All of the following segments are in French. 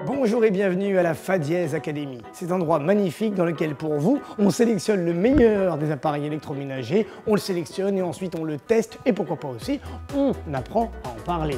Bonjour et bienvenue à la Fa-Dièse Academy, cet endroit magnifique dans lequel pour vous, on sélectionne le meilleur des appareils électroménagers, on le sélectionne et ensuite on le teste et pourquoi pas aussi, on apprend à en parler.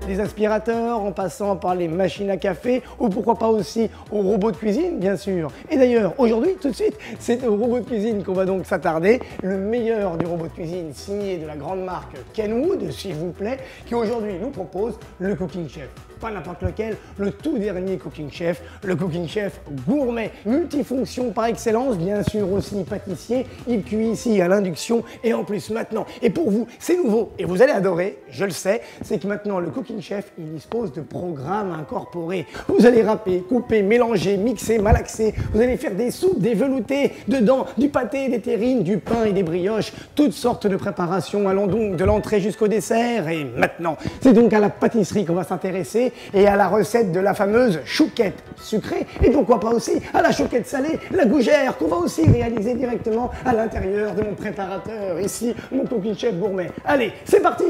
Des aspirateurs, en passant par les machines à café, ou pourquoi pas aussi aux robots de cuisine, bien sûr. Et d'ailleurs, aujourd'hui, tout de suite, c'est au robot de cuisine qu'on va donc s'attarder. Le meilleur du robot de cuisine, signé de la grande marque Kenwood, s'il vous plaît, qui aujourd'hui nous propose le Cooking Chef. Pas n'importe lequel, le tout dernier Cooking Chef, le Cooking Chef gourmet, multifonction par excellence, bien sûr aussi pâtissier, il cuit ici à l'induction et en plus maintenant, et pour vous c'est nouveau et vous allez adorer, je le sais, c'est que maintenant le Cooking Chef il dispose de programmes incorporés. Vous allez râper, couper, mélanger, mixer, malaxer, vous allez faire des soupes, des veloutés, dedans du pâté, des terrines, du pain et des brioches, toutes sortes de préparations, allons donc de l'entrée jusqu'au dessert et maintenant, c'est donc à la pâtisserie qu'on va s'intéresser et à la recette de la fameuse chouquette sucrée et pourquoi pas aussi à la chouquette salée, la gougère qu'on va aussi réaliser directement à l'intérieur de mon préparateur, ici mon Cooking Chef gourmet. Allez, c'est parti!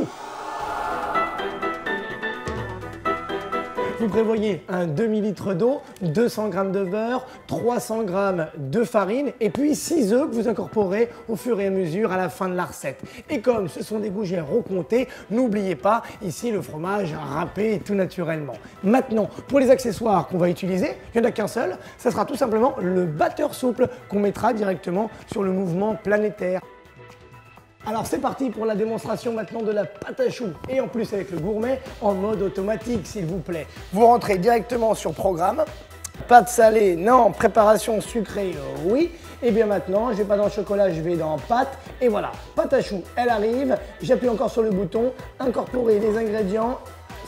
Vous prévoyez un demi-litre d'eau, 200 g de beurre, 300 g de farine et puis 6 œufs que vous incorporez au fur et à mesure à la fin de la recette. Et comme ce sont des gougères recomptées, n'oubliez pas ici le fromage râpé tout naturellement. Maintenant, pour les accessoires qu'on va utiliser, il n'y en a qu'un seul, ça sera tout simplement le batteur souple qu'on mettra directement sur le mouvement planétaire. Alors c'est parti pour la démonstration maintenant de la pâte à choux et en plus avec le gourmet en mode automatique s'il vous plaît. Vous rentrez directement sur programme, pâte salée, non, préparation sucrée, oui. Et bien maintenant, je vais pas dans chocolat, je vais dans pâte et voilà, pâte à choux, elle arrive, j'appuie encore sur le bouton, incorporer les ingrédients,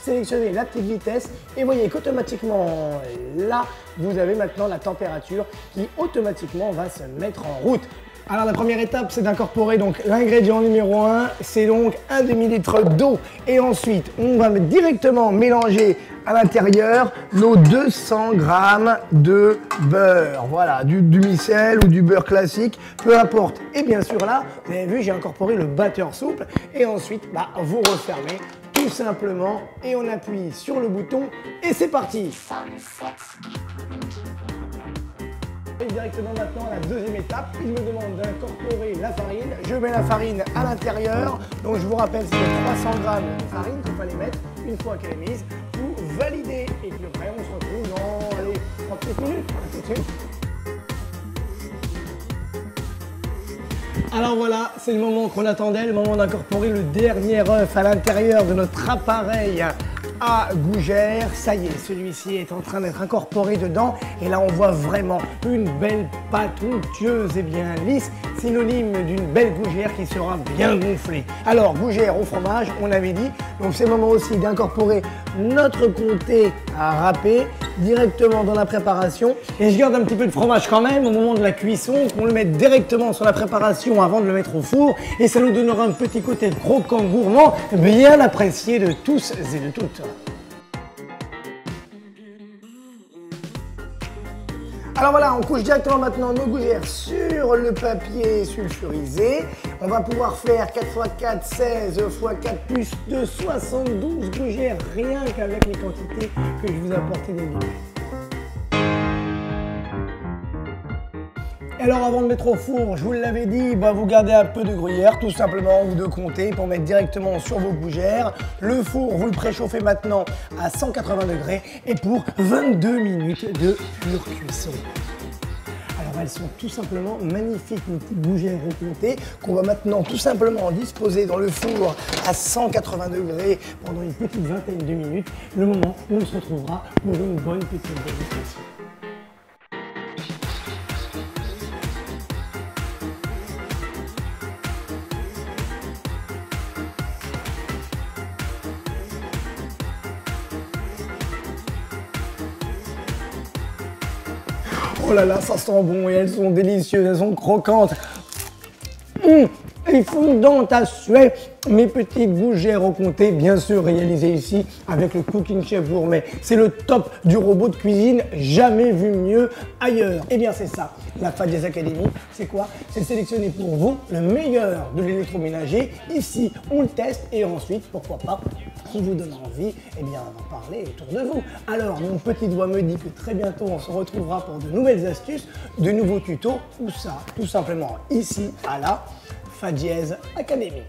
sélectionner la petite vitesse et voyez qu'automatiquement là, vous avez maintenant la température qui automatiquement va se mettre en route. Alors la première étape c'est d'incorporer donc l'ingrédient numéro 1, c'est donc un demi-litre d'eau et ensuite on va directement mélanger à l'intérieur nos 200 g de beurre, voilà, du demi-sel ou du beurre classique, peu importe. Et bien sûr là, vous avez vu j'ai incorporé le batteur souple et ensuite vous refermez tout simplement et on appuie sur le bouton et c'est parti. Directement maintenant à la deuxième étape, il me demande d'incorporer la farine. Je mets la farine à l'intérieur, donc je vous rappelle c'est 300 g de farine qu'il fallait mettre une fois qu'elle est mise. Vous validez et puis après on se retrouve dans allez, 3 petites minutes. Alors voilà, c'est le moment qu'on attendait, le moment d'incorporer le dernier œuf à l'intérieur de notre appareil à gougère. Ça y est, celui-ci est en train d'être incorporé dedans et là on voit vraiment une belle pâte onctueuse et bien lisse, synonyme d'une belle gougère qui sera bien gonflée. Alors gougère au fromage, on avait dit, donc c'est le moment aussi d'incorporer notre comté à râper directement dans la préparation et je garde un petit peu de fromage quand même au moment de la cuisson, qu'on le mette directement sur la préparation avant de le mettre au four et ça nous donnera un petit côté croquant gourmand bien apprécié de tous et de toutes. Alors voilà, on couche directement maintenant nos gougères sur le papier sulfurisé. On va pouvoir faire 4x4, 16 x 4 plus de 72 gougères rien qu'avec les quantités que je vous ai apportées des minutes. Alors avant de mettre au four, je vous l'avais dit, vous gardez un peu de gruyère tout simplement ou de comté pour mettre directement sur vos gougères. Le four, vous le préchauffez maintenant à 180 degrés et pour 22 minutes de pure cuisson. Alors elles sont tout simplement magnifiques, nos petites gougères recomptées qu'on va maintenant tout simplement disposer dans le four à 180 degrés pendant une petite vingtaine de minutes, le moment où on se retrouvera pour une bonne petite dégustation. Oh là là, ça sent bon et elles sont délicieuses, elles sont croquantes. et fondante à souhait. Mes petites gougères au comté, bien sûr réalisées ici avec le Cooking Chef Gourmet. C'est le top du robot de cuisine, jamais vu mieux ailleurs. Eh bien c'est ça, la Fat Diaz Academy, c'est quoi? C'est sélectionner pour vous le meilleur de l'électroménager. Ici, on le teste et ensuite, pourquoi pas, on vous donne envie d'en parler autour de vous. Alors, mon petit doigt me dit que très bientôt, on se retrouvera pour de nouvelles astuces, de nouveaux tutos, ou ça, tout simplement ici à la Fat Diaz Academy.